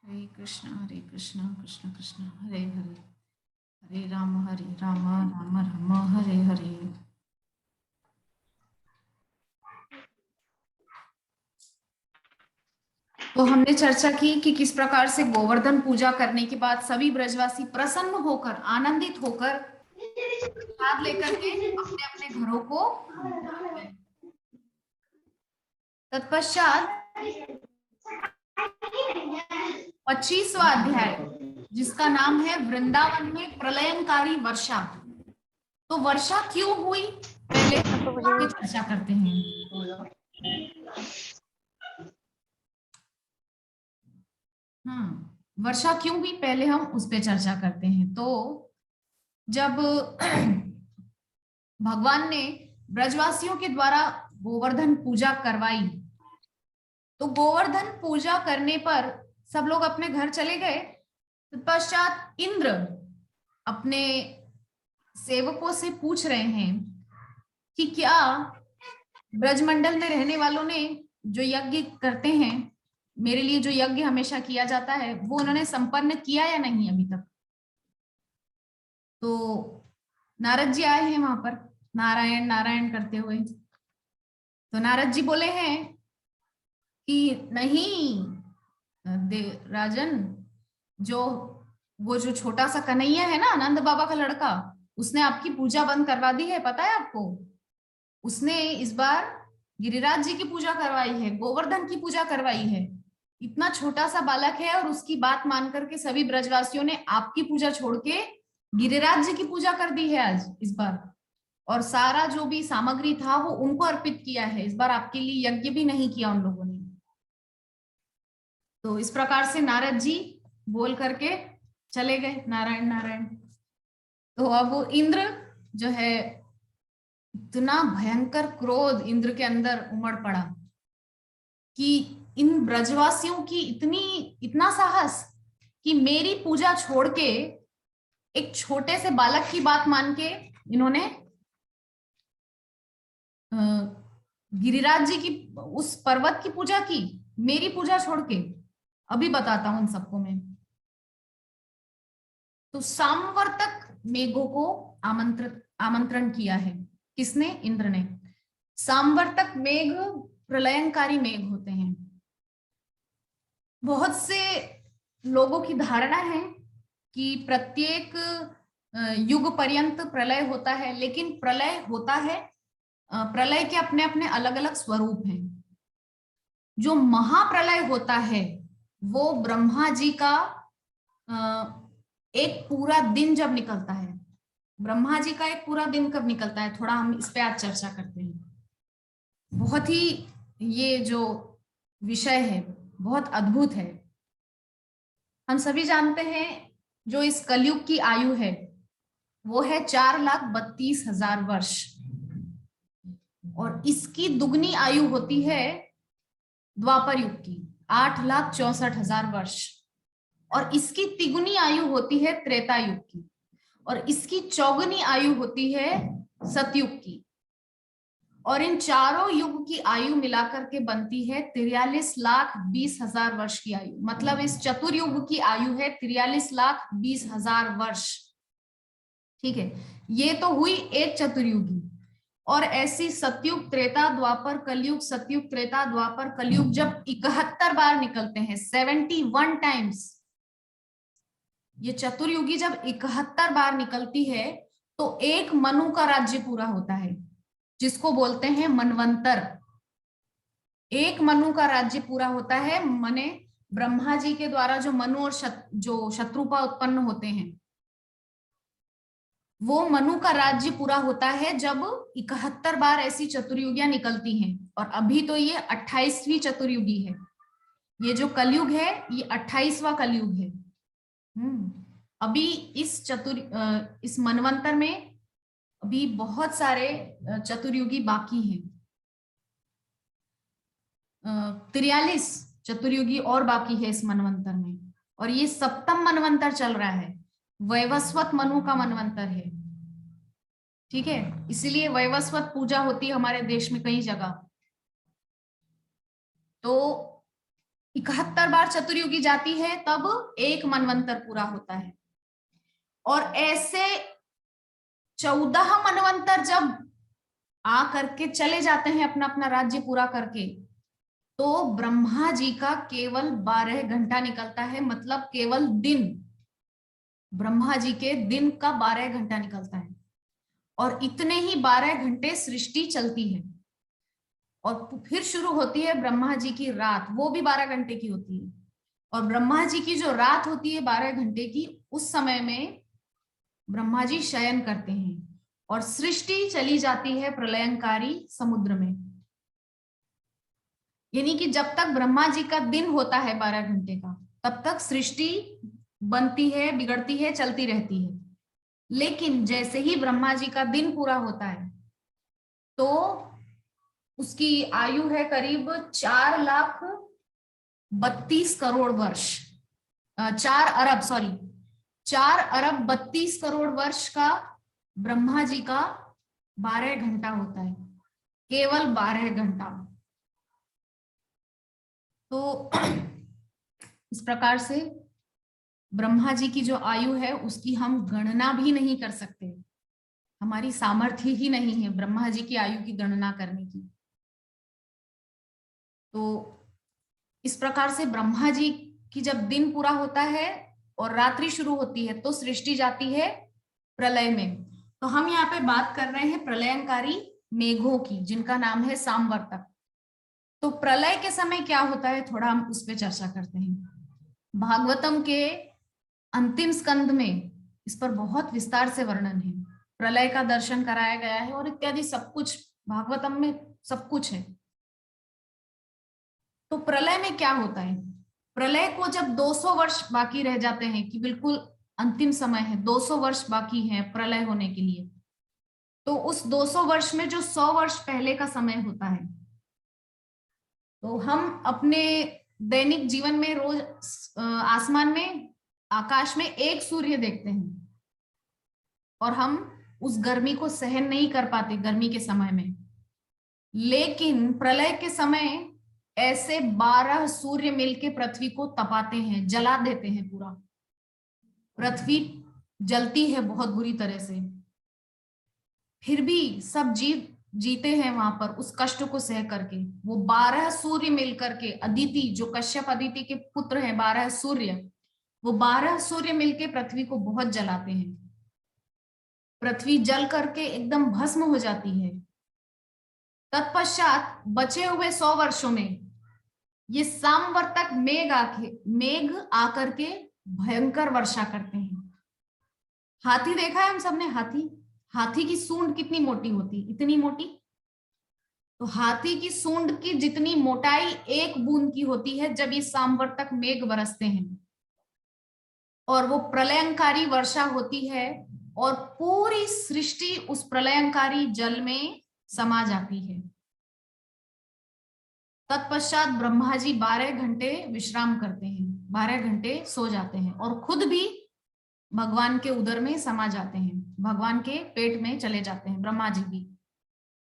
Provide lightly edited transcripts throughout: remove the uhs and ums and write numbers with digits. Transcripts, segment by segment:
हरे कृष्णा कृष्ण कृष्ण हरे हरे, हरे राम राम राम हरे हरे। तो हमने चर्चा की कि किस प्रकार से गोवर्धन पूजा करने के बाद सभी ब्रजवासी प्रसन्न होकर, आनंदित होकर प्रसाद लेकर के अपने अपने घरों को गए। तत्पश्चात 25वां अध्याय, जिसका नाम है वृंदावन में प्रलयंकारी वर्षा। तो वर्षा क्यों हुई, पहले आगे चर्चा करते हैं। वर्षा क्यों हुई, पहले हम उस पे चर्चा करते हैं। तो जब भगवान ने ब्रजवासियों के द्वारा गोवर्धन पूजा करवाई, तो गोवर्धन पूजा करने पर सब लोग अपने घर चले गए। तत्पश्चात इंद्र अपने सेवकों से पूछ रहे हैं कि क्या ब्रजमंडल में रहने वालों ने जो यज्ञ करते हैं, मेरे लिए जो यज्ञ हमेशा किया जाता है, वो उन्होंने संपन्न किया या नहीं अभी तक। तो नारद जी आए हैं वहां पर नारायण नारायण करते हुए। तो नारद जी बोले हैं कि नहीं राजन, जो वो जो छोटा सा कन्हैया है ना, आनंद बाबा का लड़का, उसने आपकी पूजा बंद करवा दी है, पता है आपको। उसने इस बार गिरिराज जी की पूजा करवाई है, गोवर्धन की पूजा करवाई है। इतना छोटा सा बालक है और उसकी बात मान करके सभी ब्रजवासियों ने आपकी पूजा छोड़ के गिरिराज जी की पूजा कर दी है आज इस बार। और सारा जो भी सामग्री था वो उनको अर्पित किया है, इस बार आपके लिए यज्ञ भी नहीं किया उन लोगों ने। तो इस प्रकार से नारद जी बोल करके चले गए, नारायण नारायण। तो अब वो इंद्र जो है, इतना भयंकर क्रोध इंद्र के अंदर उमड़ पड़ा कि इन ब्रजवासियों की इतना साहस कि मेरी पूजा छोड़ के एक छोटे से बालक की बात मान के इन्होंने गिरिराज जी की उस पर्वत की पूजा की, मेरी पूजा छोड़ के। अभी बताता हूं इन सबको मैं। तो सामवर्तक मेघों को आमंत्रित आमंत्रण किया है। किसने? इंद्र ने। सामवर्तक मेघ प्रलयंकारी मेघ होते हैं। बहुत से लोगों की धारणा है कि प्रत्येक युग पर्यंत प्रलय होता है, लेकिन प्रलय होता है, प्रलय के अपने अपने अलग अलग स्वरूप हैं। जो महाप्रलय होता है वो ब्रह्मा जी का एक पूरा दिन जब निकलता है। ब्रह्मा जी का एक पूरा दिन कब निकलता है, थोड़ा हम इस पे आज चर्चा करते हैं। बहुत ही ये जो विषय है बहुत अद्भुत है। हम सभी जानते हैं जो इस कलयुग की आयु है वो है 4,32,000 वर्ष, और इसकी दुगनी आयु होती है द्वापर युग की 8,64,000 वर्ष, और इसकी तिगुनी आयु होती है त्रेता युग की, और इसकी चौगुनी आयु होती है सतयुग की। और इन चारों युग की आयु मिलाकर के बनती है 43,20,000 वर्ष की आयु। मतलब इस चतुर्युग की आयु है 43,20,000 वर्ष। ठीक है, ये तो हुई एक चतुर्युगी। और ऐसी सतयुग त्रेता द्वापर कलयुग, सतयुग त्रेता द्वापर कलयुग जब 71 बार निकलते हैं, 71 टाइम्स, ये चतुर्युगी जब 71 बार निकलती है तो एक मनु का राज्य पूरा होता है, जिसको बोलते हैं मनवंतर। एक मनु का राज्य पूरा होता है, मने ब्रह्मा जी के द्वारा जो मनु और जो शत्रुपा उत्पन्न होते हैं, वो मनु का राज्य पूरा होता है जब 71 बार ऐसी चतुर्युगियां निकलती हैं। और अभी तो ये 28वीं चतुर्युगी है। ये जो कलयुग है ये 28वां कलयुग है। अभी इस मनवंतर में अभी बहुत सारे चतुर्युगी बाकी हैं। 43 चतुर्युगी और बाकी है इस मनवंतर में, और ये सप्तम मनवंतर चल रहा है। वैवस्वत मनु का मनवंतर है। ठीक है, इसीलिए वैवस्वत पूजा होती है हमारे देश में कई जगह। तो 71 बार चतुर्युगी जाती है तब एक मनवंतर पूरा होता है। और ऐसे 14 मनवंतर जब आ करके चले जाते हैं अपना अपना राज्य पूरा करके, तो ब्रह्मा जी का केवल 12 घंटा निकलता है, मतलब केवल दिन, ब्रह्मा जी के दिन का 12 घंटा निकलता है। और इतने ही 12 घंटे सृष्टि चलती है और फिर शुरू होती है ब्रह्मा जी की रात, वो भी 12 घंटे की होती है। और ब्रह्मा जी की जो रात होती है 12 घंटे की, उस समय में ब्रह्मा जी शयन करते हैं और सृष्टि चली जाती है प्रलयंकारी समुद्र में। यानी कि जब तक ब्रह्मा जी का दिन होता है 12 घंटे का, तब तक सृष्टि बनती है, बिगड़ती है, चलती रहती है। लेकिन जैसे ही ब्रह्मा जी का दिन पूरा होता है, तो उसकी आयु है करीब 4,32 करोड़ वर्ष, 4 अरब वर्ष का ब्रह्मा जी का 12 घंटा होता है, केवल 12 घंटा। तो इस प्रकार से ब्रह्मा जी की जो आयु है उसकी हम गणना भी नहीं कर सकते, हमारी सामर्थ्य ही नहीं है ब्रह्मा जी की आयु की गणना करने की। तो इस प्रकार से ब्रह्मा जी की जब दिन पूरा होता है और रात्रि शुरू होती है, तो सृष्टि जाती है प्रलय में। तो हम यहाँ पे बात कर रहे हैं प्रलयंकारी मेघों की, जिनका नाम है सामवर्तक। तो प्रलय के समय क्या होता है, थोड़ा हम उस पर चर्चा करते हैं। भागवतम के अंतिम स्कंद में इस पर बहुत विस्तार से वर्णन है, प्रलय का दर्शन कराया गया है और इत्यादि सब कुछ भागवतम में सब कुछ है। तो प्रलय में क्या होता है, प्रलय को जब 200 वर्ष बाकी रह जाते हैं, कि बिल्कुल अंतिम समय है, 200 वर्ष बाकी है प्रलय होने के लिए, तो उस 200 वर्ष में जो 100 वर्ष पहले का समय होता है, तो हम अपने दैनिक जीवन में रोज आसमान में, आकाश में एक सूर्य देखते हैं और हम उस गर्मी को सहन नहीं कर पाते गर्मी के समय में। लेकिन प्रलय के समय ऐसे 12 सूर्य मिलके पृथ्वी को तपाते हैं, जला देते हैं, पूरा पृथ्वी जलती है बहुत बुरी तरह से। फिर भी सब जीव जीते हैं वहां पर उस कष्ट को सह करके। वो 12 सूर्य मिलकर के, अदिति जो कश्यप अदिति के पुत्र हैं 12 सूर्य, वो 12 सूर्य मिलके पृथ्वी को बहुत जलाते हैं। पृथ्वी जल करके एकदम भस्म हो जाती है। तत्पश्चात बचे हुए 100 वर्षों में ये सामवर्तक मेघ आकर के भयंकर वर्षा करते हैं। हाथी देखा है हम सबने, हाथी, हाथी की सूंड कितनी मोटी होती, इतनी मोटी। तो हाथी की सूंड की जितनी मोटाई एक बूंद की होती है जब ये सामवर्तक मेघ बरसते हैं, और वो प्रलयंकारी वर्षा होती है और पूरी सृष्टि उस प्रलयंकारी जल में समा जाती है। तत्पश्चात ब्रह्मा जी 12 घंटे विश्राम करते हैं, 12 घंटे सो जाते हैं और खुद भी भगवान के उदर में समा जाते हैं, भगवान के पेट में चले जाते हैं ब्रह्मा जी भी।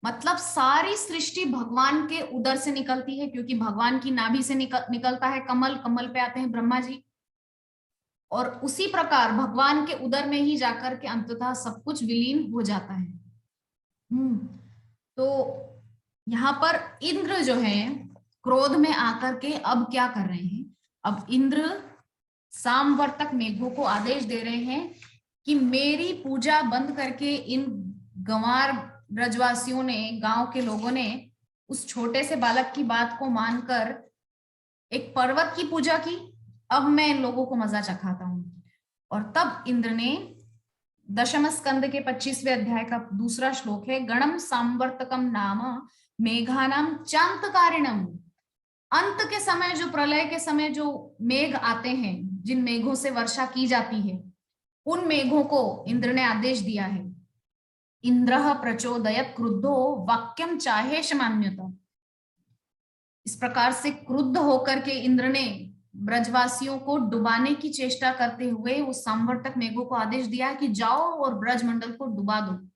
मतलब सारी सृष्टि भगवान के उदर से निकलती है, क्योंकि भगवान की नाभि से निकलता है कमल, कमल पे आते हैं ब्रह्मा जी, और उसी प्रकार भगवान के उदर में ही जाकर के अंततः सब कुछ विलीन हो जाता है। तो यहाँ पर इंद्र जो है क्रोध में आकर के अब क्या कर रहे हैं, अब इंद्र सामवर्तक मेघों को आदेश दे रहे हैं कि मेरी पूजा बंद करके इन गंवार ब्रजवासियों ने, गांव के लोगों ने उस छोटे से बालक की बात को मानकर एक पर्वत की पूजा की, अब मैं इन लोगों को मजा चखाता हूं। और तब इंद्र ने दशम स्कंद के 25वें अध्याय का दूसरा श्लोक है, गणम सांवर्तकम नाम मेघानाम चांतकारिणम। अंत के समय, जो प्रलय के समय जो मेघ आते हैं, जिन मेघों से वर्षा की जाती है, उन मेघों को इंद्र ने आदेश दिया है, इंद्र प्रचोदयत क्रुद्धो वाक्यम चाहे शमान्यता। इस प्रकार से क्रुद्ध होकर के इंद्र ने ब्रजवासियों को डुबाने की चेष्टा करते हुए उस संवर्तक मेघों को आदेश दिया कि जाओ और ब्रजमंडल को डुबा दो।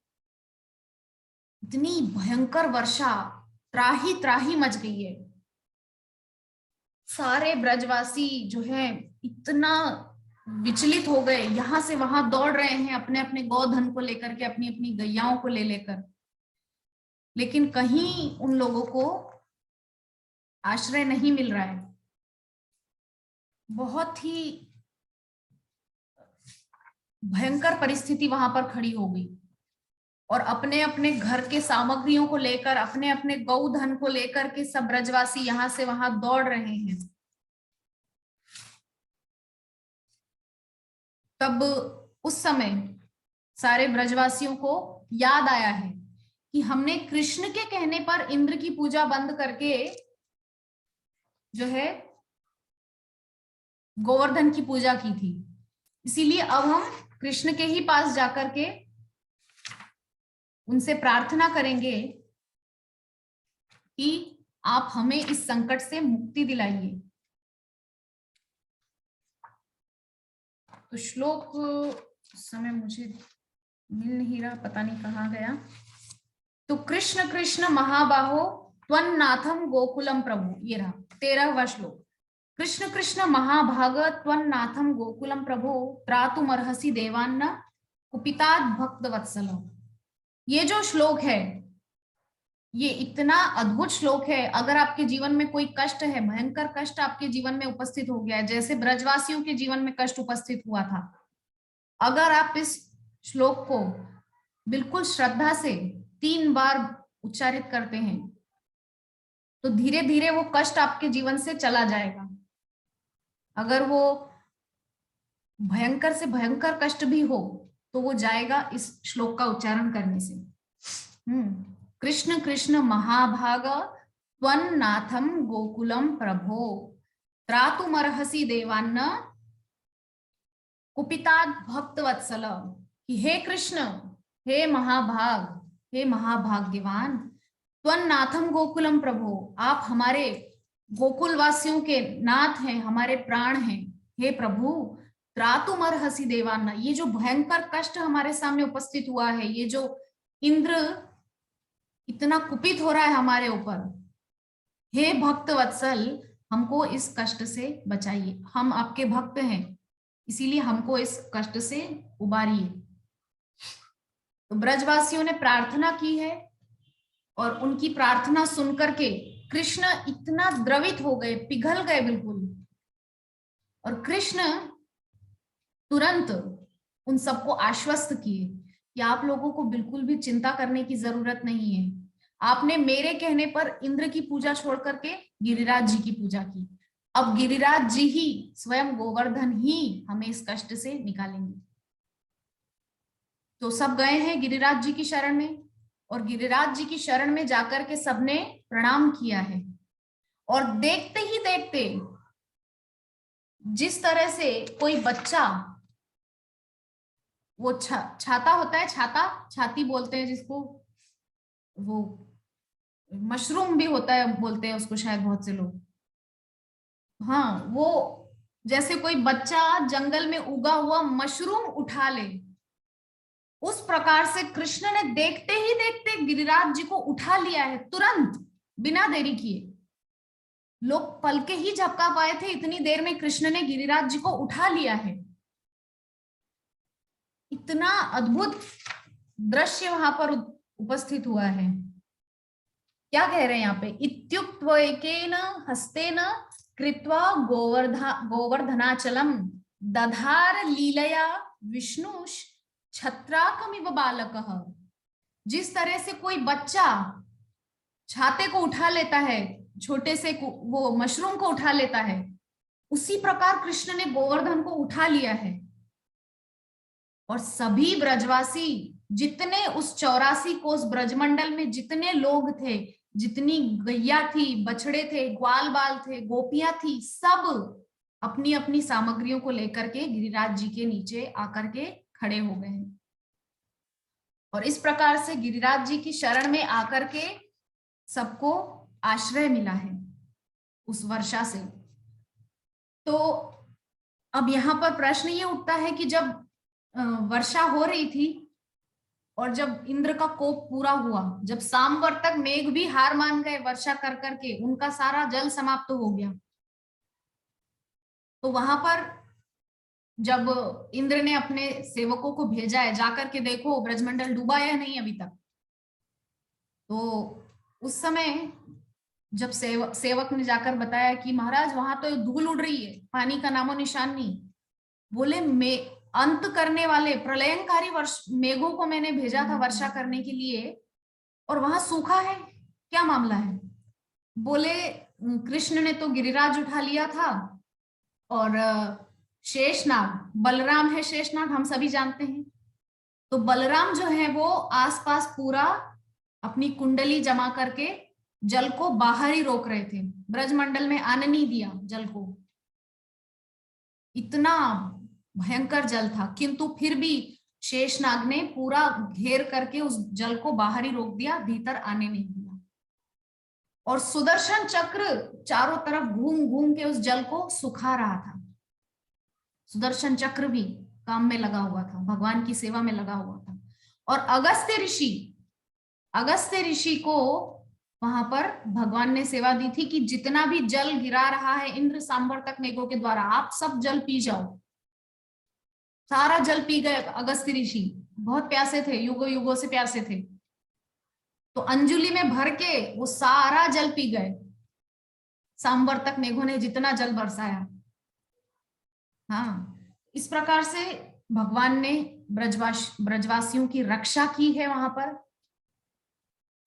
इतनी भयंकर वर्षा, त्राही त्राही मच गई है। सारे ब्रजवासी जो है इतना विचलित हो गए, यहां से वहां दौड़ रहे हैं अपने अपने गोधन को लेकर के, अपनी अपनी गैयाओं को ले लेकर, लेकिन कहीं उन लोगों को आश्रय नहीं मिल रहा है। बहुत ही भयंकर परिस्थिति वहां पर खड़ी हो गई और अपने अपने घर के सामग्रियों को लेकर, अपने अपने गौधन को लेकर के सब ब्रजवासी यहां से वहां दौड़ रहे हैं। तब उस समय सारे ब्रजवासियों को याद आया है कि हमने कृष्ण के कहने पर इंद्र की पूजा बंद करके जो है गोवर्धन की पूजा की थी, इसीलिए अब हम कृष्ण के ही पास जाकर के उनसे प्रार्थना करेंगे कि आप हमें इस संकट से मुक्ति दिलाइए। तो श्लोक समय मुझे मिल नहीं रहा, पता नहीं कहाँ गया। तो कृष्ण कृष्ण महाबाहो त्वन्नाथम गोकुलम प्रभु, ये रहा 13वां श्लोक। कृष्ण कृष्ण महाभाग त्वन्नाथम गोकुलम प्रभु त्रातुमर्हसि देवान्न कुपितात् भक्त वत्सल। ये जो श्लोक है ये इतना अद्भुत श्लोक है। अगर आपके जीवन में कोई कष्ट है, भयंकर कष्ट आपके जीवन में उपस्थित हो गया है, जैसे ब्रजवासियों के जीवन में कष्ट उपस्थित हुआ था, अगर आप इस श्लोक को बिल्कुल श्रद्धा से 3 बार उच्चारित करते हैं तो धीरे धीरे वो कष्ट आपके जीवन से चला जाएगा। अगर वो भयंकर से भयंकर कष्ट भी हो तो वो जाएगा इस श्लोक का उच्चारण करने से। कृष्ण कृष्ण महाभाग त्वन्नाथम गोकुलम प्रभो त्रातुमर्हसि देवान्न कुपितात् भक्त वत्सल। कि हे कृष्ण, हे महाभाग, हे महाभाग्यवान, त्वन्नाथम गोकुलम प्रभो, आप हमारे गोकुल वासियों के नाथ हैं, हमारे प्राण हैं। हे प्रभु, त्रातुमर्हसि देवान्न, ये जो भयंकर कष्ट हमारे सामने उपस्थित हुआ है, ये जो इंद्र इतना कुपित हो रहा है हमारे ऊपर, हे भक्त वत्सल, हमको इस कष्ट से बचाइए। हम आपके भक्त हैं, इसीलिए हमको इस कष्ट से उबारिए। तो ब्रजवासियों ने प्रार्थना की है और उनकी प्रार्थना सुनकर के कृष्ण इतना द्रवित हो गए, पिघल गए बिल्कुल। और कृष्ण तुरंत उन सबको आश्वस्त किए कि आप लोगों को बिल्कुल भी चिंता करने की जरूरत नहीं है। आपने मेरे कहने पर इंद्र की पूजा छोड़ करके गिरिराज जी की पूजा की। अब गिरिराज जी ही, स्वयं गोवर्धन ही हमें इस कष्ट से निकालेंगे। तो सब गए हैं गिरिराज जी की शरण में और गिरिराज जी की शरण में जाकर के सबने प्रणाम किया है। और देखते ही देखते जिस तरह से कोई बच्चा, वो छाता होता है, छाती बोलते हैं जिसको, वो मशरूम भी होता है बोलते हैं उसको शायद बहुत से लोग। हाँ, वो जैसे कोई बच्चा जंगल में उगा हुआ मशरूम उठा ले, उस प्रकार से कृष्ण ने देखते ही देखते गिरिराज जी को उठा लिया है, तुरंत, बिना देरी किए। लोग पलके ही झपका पाए थे, इतनी देर में कृष्ण ने गिरिराज जी को उठा लिया है। इतना अद्भुत दृश्य वहां पर उपस्थित हुआ है। क्या कह रहे हैं यहाँ पे? इत्युक्त्वैकेन हस्तेन कृत्वा गोवर्धनाचलम दधार लीलया विष्णुश छत्राकमिव बालकः। जिस तरह से कोई बच्चा छाते को उठा लेता है, छोटे से वो मशरूम को उठा लेता है, उसी प्रकार कृष्ण ने गोवर्धन को उठा लिया है। और सभी ब्रजवासी, जितने उस 84 कोस ब्रजमंडल में जितने लोग थे, जितनी गैया थी, बछड़े थे, ग्वाल बाल थे, गोपियां थी, सब अपनी अपनी सामग्रियों को लेकर के गिरिराज जी के नीचे आकर के खड़े हो गए हैं। और इस प्रकार से गिरिराज जी की शरण में आकर के सबको आश्रय मिला है उस वर्षा से। तो अब यहाँ पर प्रश्न ये उठता है कि जब वर्षा हो रही थी और जब इंद्र का कोप पूरा हुआ, जब सांबर तक मेघ भी हार मान गए वर्षा कर करके, उनका सारा जल समाप्त हो गया, तो वहां पर जब इंद्र ने अपने सेवकों को भेजा है जाकर के देखो ब्रजमंडल डूबा है या नहीं अभी तक, तो उस समय जब सेवक ने जाकर बताया कि महाराज वहां तो धूल उड़ रही है, पानी का नामो निशान नहीं। बोले अंत करने वाले प्रलयंकारी मेघों को मैंने भेजा था वर्षा करने के लिए, और वहां सूखा है, क्या मामला है? बोले कृष्ण ने तो गिरिराज उठा लिया था, और शेषनाग, बलराम है शेषनाग, हम सभी जानते हैं। तो बलराम जो है वो आसपास पूरा अपनी कुंडली जमा करके जल को बाहर ही रोक रहे थे, ब्रजमंडल में आने नहीं दिया जल को। इतना भयंकर जल था, किंतु फिर भी शेषनाग ने पूरा घेर करके उस जल को बाहर ही रोक दिया, भीतर आने नहीं दिया। और सुदर्शन चक्र चारों तरफ घूम घूम के उस जल को सुखा रहा था। सुदर्शन चक्र भी काम में लगा हुआ था, भगवान की सेवा में लगा हुआ था। और अगस्त्य ऋषि को वहां पर भगवान ने सेवा दी थी कि जितना भी जल गिरा रहा है इंद्र सांवर्तक मेघों के द्वारा, आप सब जल पी जाओ। सारा जल पी गए अगस्त्य ऋषि, बहुत प्यासे थे, युगों युगों से प्यासे थे। तो अंजुलि में भर के वो सारा जल पी गए, सांवर्तक मेघों ने जितना जल बरसाया। हाँ, इस प्रकार से भगवान ने ब्रजवासियों की रक्षा की है वहां पर।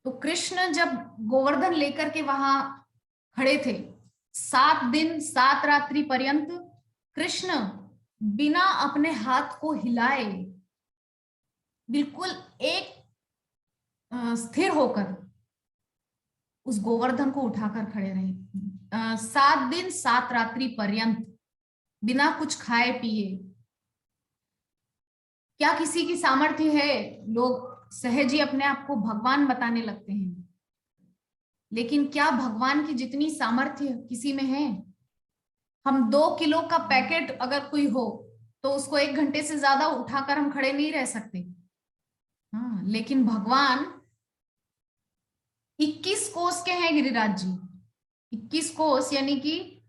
तो कृष्ण जब गोवर्धन लेकर के वहां खड़े थे, 7 दिन 7 रात्रि पर्यंत कृष्ण बिना अपने हाथ को हिलाए बिल्कुल एक स्थिर होकर उस गोवर्धन को उठाकर खड़े रहे, 7 दिन 7 रात्रि पर्यंत बिना कुछ खाए पिए। क्या किसी की सामर्थ्य है? लोग सहज ही अपने आप को भगवान बताने लगते हैं, लेकिन क्या भगवान की जितनी सामर्थ्य किसी में है? हम 2 किलो का पैकेट अगर कोई हो तो उसको 1 घंटे से ज्यादा उठाकर हम खड़े नहीं रह सकते। हाँ, लेकिन भगवान 21 कोस के हैं गिरिराज जी। 21 कोस यानी कि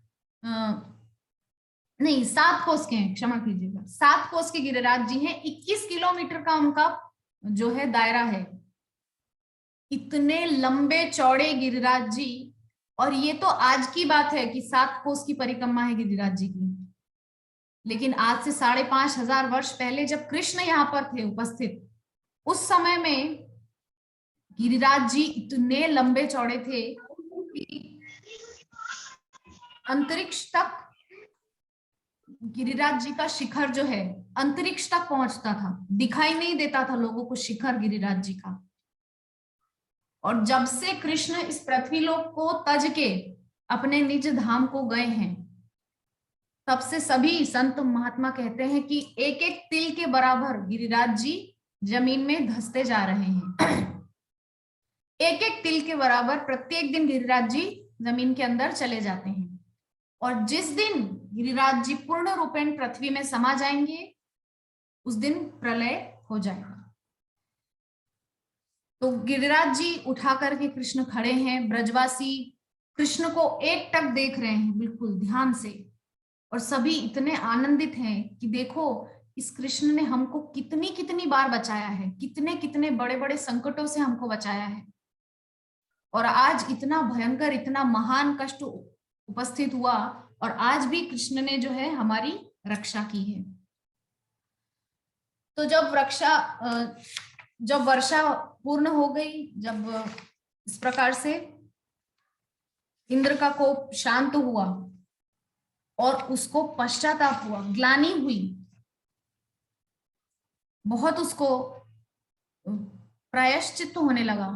नहीं 7 कोस के हैं, क्षमा कीजिएगा, 7 कोस के गिरिराज जी हैं। 21 किलोमीटर का उनका जो है दायरा है। इतने लंबे चौड़े गिरिराज जी, और ये तो आज की बात है कि 7 कोस की परिक्रमा है गिरिराज जी की, लेकिन आज से 5,500 वर्ष पहले जब कृष्ण यहाँ पर थे उपस्थित, उस समय में गिरिराज जी इतने लंबे चौड़े थे कि अंतरिक्ष तक गिरिराज जी का शिखर जो है अंतरिक्ष तक पहुंचता था, दिखाई नहीं देता था लोगों को शिखर गिरिराज जी का। और जब से कृष्ण इस पृथ्वी लोक को तज के अपने निज धाम को गए हैं, तब से सभी संत महात्मा कहते हैं कि एक एक तिल के बराबर गिरिराज जी जमीन में धंसते जा रहे हैं। एक एक तिल के बराबर प्रत्येक दिन गिरिराज जी जमीन के अंदर चले जाते हैं। और जिस दिन गिरिराज जी पूर्ण रूपेण पृथ्वी में समा जाएंगे, उस दिन प्रलय हो जाएगा। तो गिरिराज जी उठा करके कृष्ण खड़े हैं, ब्रजवासी कृष्ण को एकटक देख रहे हैं बिल्कुल ध्यान से, और सभी इतने आनंदित हैं कि देखो इस कृष्ण ने हमको कितनी कितनी बार बचाया है, कितने कितने बड़े बड़े संकटों से हमको बचाया है, और आज इतना भयंकर इतना महान कष्ट उपस्थित हुआ, और आज भी कृष्ण ने जो है हमारी रक्षा की है। तो जब वर्षा पूर्ण हो गई, जब इस प्रकार से इंद्र का कोप शांत हुआ और उसको पश्चाताप हुआ, ग्लानि हुई, बहुत उसको प्रायश्चित होने लगा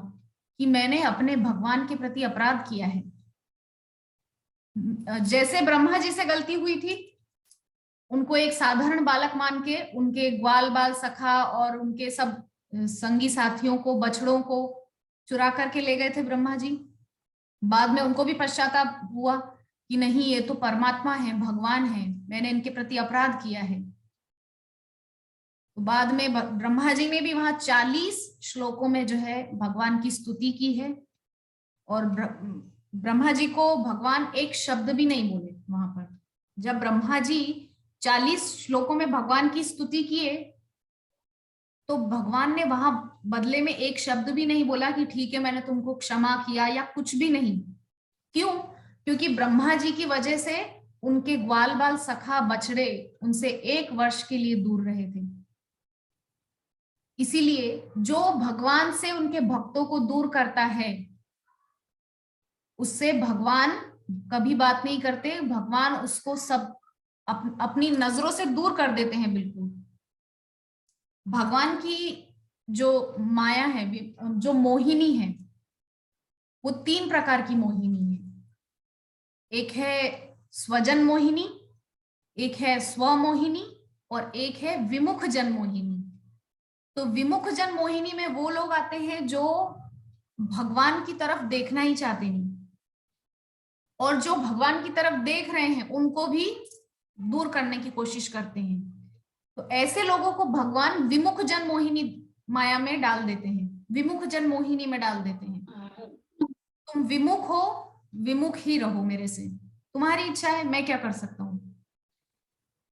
कि मैंने अपने भगवान के प्रति अपराध किया है। जैसे ब्रह्मा जी से गलती हुई थी, उनको एक साधारण बालक मान के उनके ग्वाल बाल सखा और उनके सब संगी साथियों को, बछड़ों को चुरा करके ले गए थे ब्रह्मा जी। बाद में उनको भी पश्चाताप हुआ कि नहीं, ये तो परमात्मा है, भगवान है, मैंने इनके प्रति अपराध किया है। तो बाद में ब्रह्मा जी ने भी वहां 40 श्लोकों में जो है भगवान की स्तुति की है, और ब्रह्मा जी को भगवान एक शब्द भी नहीं बोले वहां पर, जब ब्रह्मा जी 40 श्लोकों में भगवान की स्तुति किए, तो भगवान ने वहां बदले में एक शब्द भी नहीं बोला कि ठीक है मैंने तुमको क्षमा किया, या कुछ भी नहीं। क्यों? क्योंकि ब्रह्मा जी की वजह से उनके ग्वाल बाल सखा बछड़े उनसे 1 वर्ष के लिए दूर रहे थे। इसीलिए जो भगवान से उनके भक्तों को दूर करता है, उससे भगवान कभी बात नहीं करते, भगवान उसको सब अपनी नजरों से दूर कर देते हैं बिल्कुल। भगवान की जो माया है, जो मोहिनी है, वो 3 प्रकार की मोहिनी है। एक है स्वजन मोहिनी, एक है स्व मोहिनी, और एक है विमुख जन मोहिनी। तो विमुख जन मोहिनी में वो लोग आते हैं जो भगवान की तरफ देखना ही चाहते नहीं, और जो भगवान की तरफ देख रहे हैं उनको भी दूर करने की कोशिश करते हैं। तो ऐसे लोगों को भगवान विमुख जन मोहिनी माया में डाल देते हैं, विमुख जन मोहिनी में डाल देते हैं। तुम विमुख हो, विमुख ही रहो मेरे से, तुम्हारी इच्छा है, मैं क्या कर सकता हूं।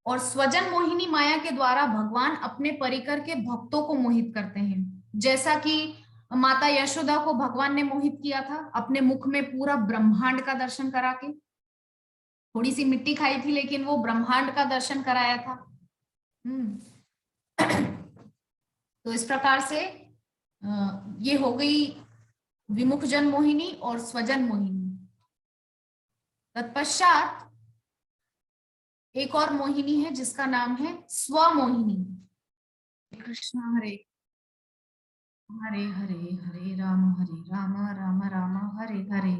और स्वजन मोहिनी माया के द्वारा भगवान अपने परिकर के भक्तों को मोहित करते हैं। जैसा कि माता यशोदा को भगवान ने मोहित किया था, अपने मुख में पूरा ब्रह्मांड का दर्शन करा के। थोड़ी सी मिट्टी खाई थी लेकिन वो ब्रह्मांड का दर्शन कराया था। तो इस प्रकार से ये हो गई विमुख जन मोहिनी और स्वजन मोहिनी। तत्पश्चात एक और मोहिनी है जिसका नाम है स्व मोहिनी। कृष्ण हरे हरे हरे, हरे राम राम राम हरे हरे।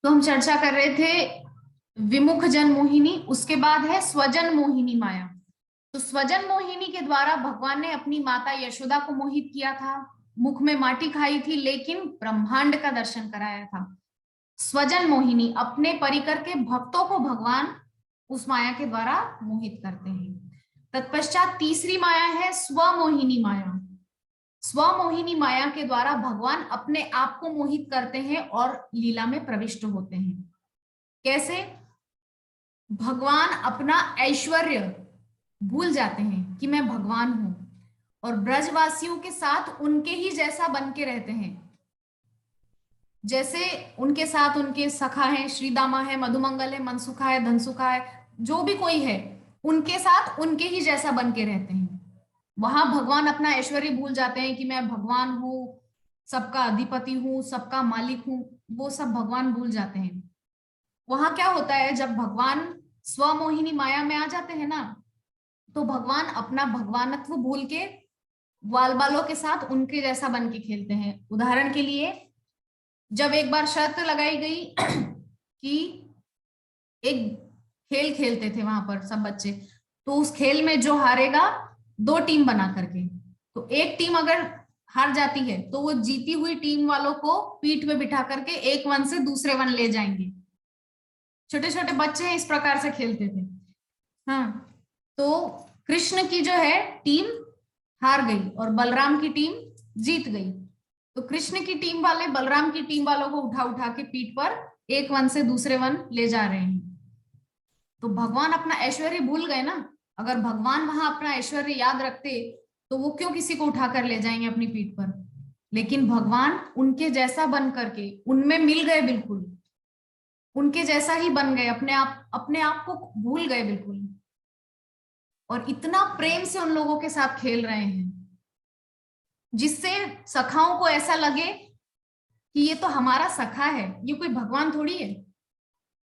तो हम चर्चा कर रहे थे विमुख जन मोहिनी, उसके बाद है स्वजन मोहिनी माया। तो स्वजन मोहिनी के द्वारा भगवान ने अपनी माता यशोदा को मोहित किया था, मुख में माटी खाई थी लेकिन ब्रह्मांड का दर्शन कराया था। स्वजन मोहिनी, अपने परिकर के भक्तों को भगवान उस माया के द्वारा मोहित करते हैं। तत्पश्चात तीसरी माया है स्व मोहिनी माया। स्व मोहिनी माया के द्वारा भगवान अपने आप को मोहित करते हैं और लीला में प्रविष्ट होते हैं। कैसे? भगवान अपना ऐश्वर्य भूल जाते हैं कि मैं भगवान हूं, और ब्रजवासियों के साथ उनके ही जैसा बन के रहते हैं। जैसे उनके साथ उनके सखा है, श्रीदामा है, मधुमंगल है, मनसुखा है, धनसुखा है, जो भी कोई है उनके साथ उनके ही जैसा बन के रहते हैं। वहां भगवान अपना ऐश्वर्य भूल जाते हैं कि मैं भगवान हूं, सबका अधिपति हूं, सबका मालिक हूं, वो सब भगवान भूल जाते हैं। वहां क्या होता है, जब भगवान स्वमोहिनी माया में आ जाते हैं ना, तो भगवान अपना भगवानत्व भूल के ग्वाल बालों के साथ उनके जैसा बन के खेलते हैं। उदाहरण के लिए, जब एक बार शर्त लगाई गई कि एक खेल खेलते थे वहां पर सब बच्चे, तो उस खेल में जो हारेगा 2 टीम बना करके, तो एक टीम अगर हार जाती है तो वो जीती हुई टीम वालों को पीठ में बिठा करके एक वन से दूसरे वन ले जाएंगे। छोटे छोटे बच्चे इस प्रकार से खेलते थे। हाँ, तो कृष्ण की जो है टीम हार गई और बलराम की टीम जीत गई। तो कृष्ण की टीम वाले बलराम की टीम वालों को उठा उठा के पीठ पर एक वन से दूसरे वन ले जा रहे हैं। तो भगवान अपना ऐश्वर्य भूल गए ना। अगर भगवान वहां अपना ऐश्वर्य याद रखते तो वो क्यों किसी को उठा कर ले जाएंगे अपनी पीठ पर। लेकिन भगवान उनके जैसा बन करके उनमें मिल गए, बिल्कुल उनके जैसा ही बन गए, अपने आप को भूल गए बिल्कुल, और इतना प्रेम से उन लोगों के साथ खेल रहे हैं जिससे सखाओं को ऐसा लगे कि ये तो हमारा सखा है, ये कोई भगवान थोड़ी है।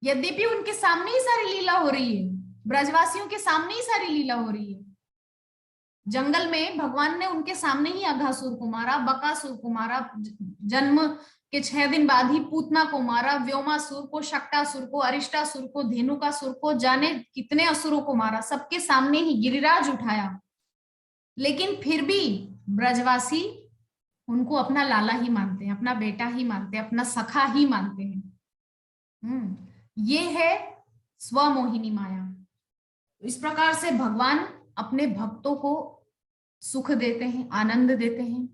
यद्यपि उनके सामने ही सारी लीला हो रही है, ब्रजवासियों के सामने ही सारी लीला हो रही है। जंगल में भगवान ने उनके सामने ही अघासुर को मारा, बकासुर को मारा, जन्म के 6 दिन बाद ही पूतना को मारा, व्योमासुर को, शक्टासुर को, अरिष्टासुर को, धेनुकासुर को, जाने कितने असुरों को मारा, सबके सामने ही गिरिराज उठाया। लेकिन फिर भी ब्रजवासी उनको अपना लाला ही मानते हैं, अपना बेटा ही मानते हैं, अपना सखा ही मानते हैं। ये है स्वमोहिनी माया। इस प्रकार से भगवान अपने भक्तों को सुख देते हैं, आनंद देते हैं,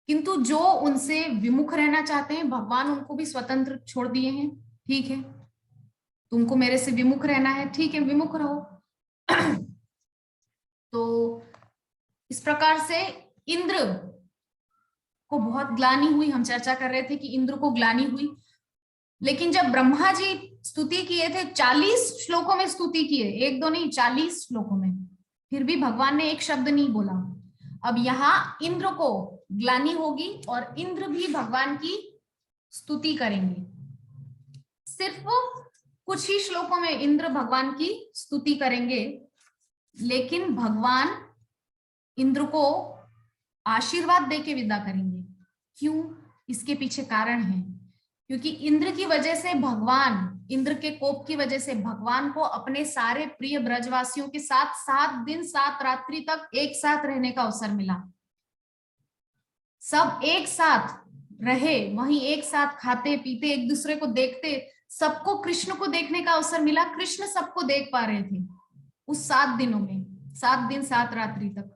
किंतु जो उनसे विमुख रहना चाहते हैं भगवान उनको भी स्वतंत्र छोड़ दिए हैं। ठीक है, तुमको मेरे से विमुख रहना है, ठीक है, विमुख रहो। तो इस प्रकार से इंद्र को बहुत ग्लानि हुई। हम चर्चा कर रहे थे कि इंद्र को ग्लानि हुई, लेकिन जब ब्रह्मा जी स्तुति किए थे, 40 श्लोकों में स्तुति किए, एक दो नहीं 40 श्लोकों में, फिर भी भगवान ने एक शब्द नहीं बोला। अब यहाँ इंद्र को ग्लानि होगी और इंद्र भी भगवान की स्तुति करेंगे। सिर्फ कुछ ही श्लोकों में इंद्र भगवान की स्तुति करेंगे, लेकिन भगवान इंद्र को आशीर्वाद देके विदा करेंगे। क्यों? इसके पीछे कारण है, क्योंकि इंद्र की वजह से भगवान, इंद्र के कोप की वजह से भगवान को अपने सारे प्रिय ब्रजवासियों के साथ 7 दिन 7 रात्रि तक एक साथ रहने का अवसर मिला। सब एक साथ रहे, वहीं एक साथ खाते पीते, एक दूसरे को देखते, सबको कृष्ण को देखने का अवसर मिला। कृष्ण सबको देख पा रहे थे उस 7 दिनों में, 7 दिन 7 रात्रि तक।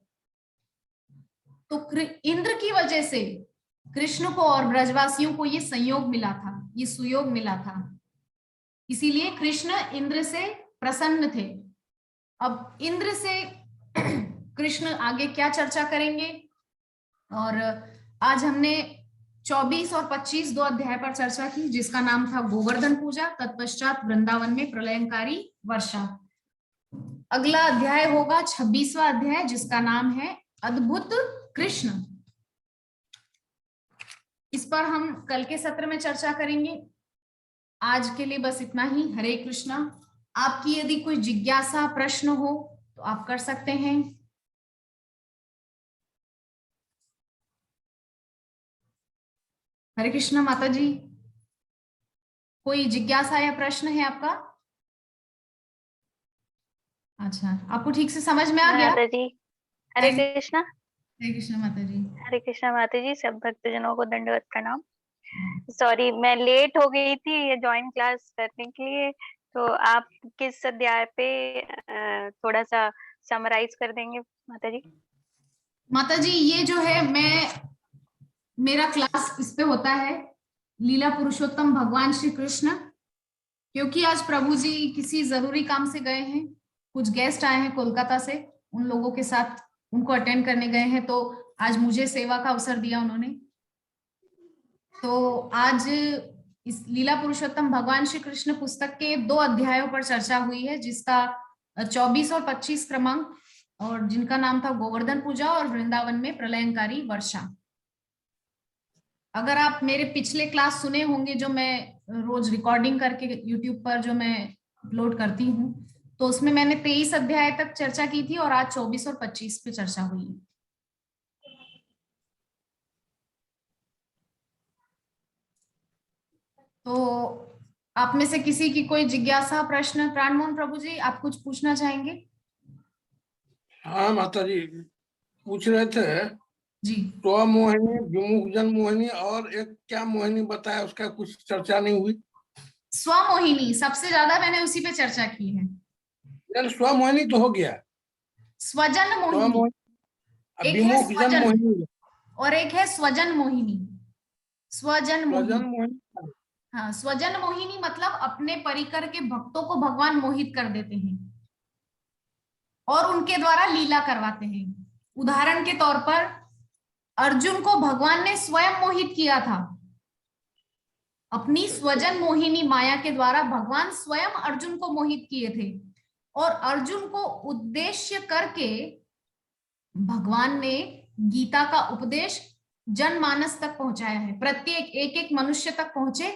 तो इंद्र की वजह से कृष्ण को और ब्रजवासियों को ये संयोग मिला था, ये सुयोग मिला था। इसीलिए कृष्ण इंद्र से प्रसन्न थे। अब इंद्र से कृष्ण आगे क्या चर्चा करेंगे, और आज हमने 24 और 25 दो अध्याय पर चर्चा की, जिसका नाम था गोवर्धन पूजा, तत्पश्चात वृंदावन में प्रलयंकारी वर्षा। अगला अध्याय होगा 26वां अध्याय, जिसका नाम है अद्भुत कृष्ण। इस पर हम कल के सत्र में चर्चा करेंगे। आज के लिए बस इतना ही। हरे कृष्णा। आपकी यदि कोई जिज्ञासा प्रश्न हो तो आप कर सकते हैं। हरे कृष्णा माता जी, कोई जिज्ञासा या प्रश्न है आपका? अच्छा, आपको ठीक से समझ में आ गया? माता जी हरे कृष्णा। हरे कृष्णा माता जी। हरे कृष्णा माता जी, सब भक्तजनों को दंडवत प्रणाम। सॉरी मैं लेट हो गई थी ये ज्वाइन क्लास करने के लिए, तो आप किस अध्याय पे थोड़ा सा समराइज कर देंगे माता जी? माता जी ये जो है, मेरा क्लास इस पे होता है लीला पुरुषोत्तम भगवान श्री कृष्ण। क्योंकि आज प्रभु जी किसी जरूरी काम से गए हैं, कुछ गेस्ट आए हैं कोलकाता से, उन लोगों के साथ उनको अटेंड करने गए हैं, तो आज मुझे सेवा का अवसर दिया उन्होंने। तो आज इस लीला पुरुषोत्तम भगवान श्री कृष्ण पुस्तक के 2 अध्यायों पर चर्चा हुई है, जिसका 24 और 25 क्रमांक, और जिनका नाम था गोवर्धन पूजा और वृंदावन में प्रलयंकारी वर्षा। अगर आप मेरे पिछले क्लास सुने होंगे, जो मैं रोज रिकॉर्डिंग करके यूट्यूब पर जो मैं अपलोड करती हूँ, तो उसमें मैंने 23 अध्याय तक चर्चा की थी और आज 24 और 25 पे चर्चा हुई है। तो आप में से किसी की कोई जिज्ञासा प्रश्न? प्राणमोहन प्रभु जी, आप कुछ पूछना चाहेंगे? हाँ माता जी, पूछ रहे थे जी। स्वमोहिनी, विमुख जन मोहिनी, और एक क्या मोहिनी बताया, उसका कुछ चर्चा नहीं हुई। स्वमोहिनी सबसे ज्यादा मैंने उसी पे चर्चा की है। स्वमोहिनी तो हो गया, स्वजन मोहिनी, एक है विमुख जन स्वजन मोहिनी और एक है स्वजन मोहिनी। स्वजन मोहिनी, मोहिनी। हाँ, स्वजन मोहिनी मतलब अपने परिकर के भक्तों को भगवान मोहित कर देते हैं और उनके द्वारा लीला करवाते हैं। उदाहरण के तौर पर अर्जुन को भगवान ने स्वयं मोहित किया था। अपनी स्वजन मोहिनी माया के द्वारा भगवान स्वयं अर्जुन को मोहित किए थे, और अर्जुन को उद्देश्य करके भगवान ने गीता का उपदेश जनमानस तक पहुंचाया है। प्रत्येक एक एक मनुष्य तक पहुंचे,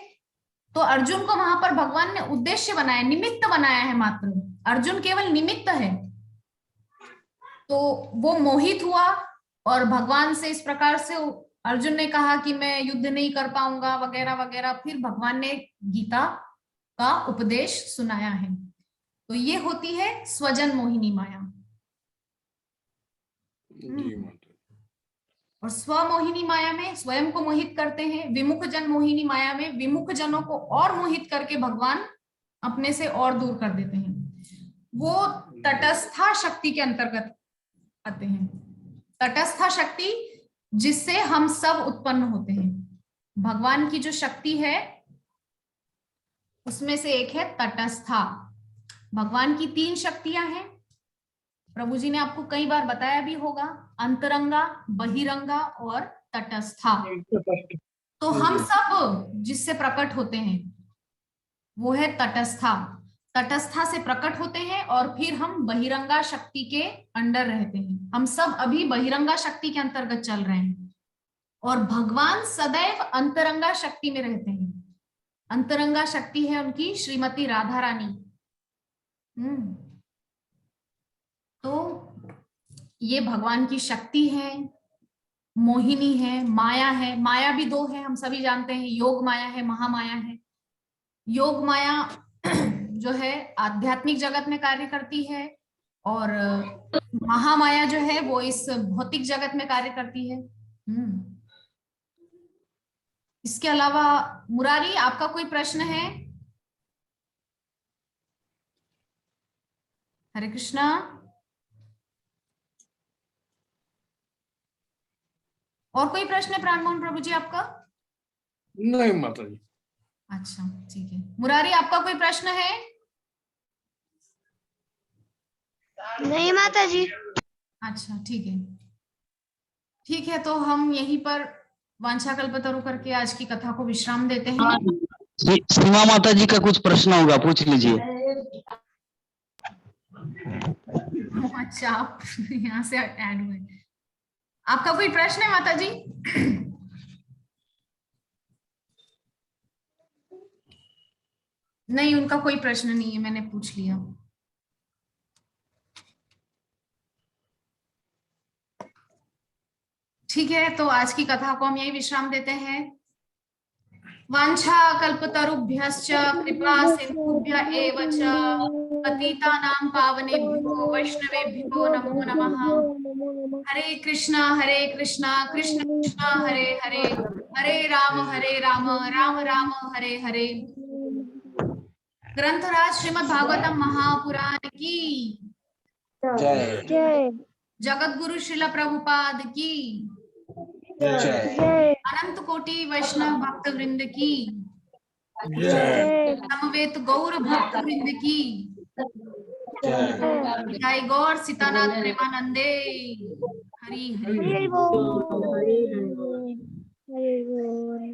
तो अर्जुन को वहां पर भगवान ने उद्देश्य बनाया, निमित्त बनाया है मात्र। अर्जुन केवल निमित्त है। तो वो मोहित हुआ और भगवान से इस प्रकार से अर्जुन ने कहा कि मैं युद्ध नहीं कर पाऊंगा वगैरह वगैरह। फिर भगवान ने गीता का उपदेश सुनाया है। तो ये होती है स्वजन मोहिनी माया। और स्वमोहिनी माया में स्वयं को मोहित करते हैं। विमुख जन मोहिनी माया में विमुख जनों को और मोहित करके भगवान अपने से और दूर कर देते हैं। वो तटस्था शक्ति के अंतर्गत आते हैं। तटस्था शक्ति जिससे हम सब उत्पन्न होते हैं। भगवान की जो शक्ति है उसमें से एक है तटस्था। भगवान की 3 शक्तियां हैं, प्रभु जी ने आपको कई बार बताया भी होगा, अंतरंगा, बहिरंगा और तटस्था। तो हम सब जिससे प्रकट होते हैं वो है तटस्था। तटस्था से प्रकट होते हैं और फिर हम बहिरंगा शक्ति के अंडर रहते हैं। हम सब अभी बहिरंगा शक्ति के अंतर्गत चल रहे हैं और भगवान सदैव अंतरंगा शक्ति में रहते हैं। अंतरंगा शक्ति है उनकी श्रीमती राधा रानी। तो ये भगवान की शक्ति है, मोहिनी है, माया है। माया भी 2 है, हम सभी जानते हैं, योग माया है, महामाया है। योग माया जो है आध्यात्मिक जगत में कार्य करती है और महामाया जो है वो इस भौतिक जगत में कार्य करती है। इसके अलावा मुरारी, आपका कोई प्रश्न है? हरे कृष्णा। और कोई प्रश्न है प्राणमोहन प्रभु जी आपका? नहीं माता जी। अच्छा ठीक है। मुरारी, आपका कोई प्रश्न है? नहीं माता जी। अच्छा ठीक है, ठीक है। तो हम यहीं पर वांछाकल्पतरु करके आज की कथा को विश्राम देते हैं। सीमा माता जी का कुछ प्रश्न होगा, पूछ लीजिए। अच्छा, आप यहाँ से ऐड हुए, आपका कोई प्रश्न है माता जी? नहीं, उनका कोई प्रश्न नहीं है, मैंने पूछ लिया। ठीक है, तो आज की कथा को हम यही विश्राम देते हैं। वांछा कल्पतरुभ्यश्च कृपा सिंधुभ्य एव च पतितानां पावनेभ्यो वैष्णवेभ्यो नमो नमः। हरे कृष्णा कृष्ण कृष्ण हरे हरे, हरे राम राम राम हरे हरे। ग्रंथराज श्रीमद् भागवतम महापुराण की जय। जगत गुरु श्रील प्रभुपाद की जय। अनंत कोटि वैष्णव भक्त वृंद की जय। समवेत गौर भक्त वृंद की जय। गौर सीतानाथ प्रेमानंदे। हरि हरि। हरि बोल। हरि बोल।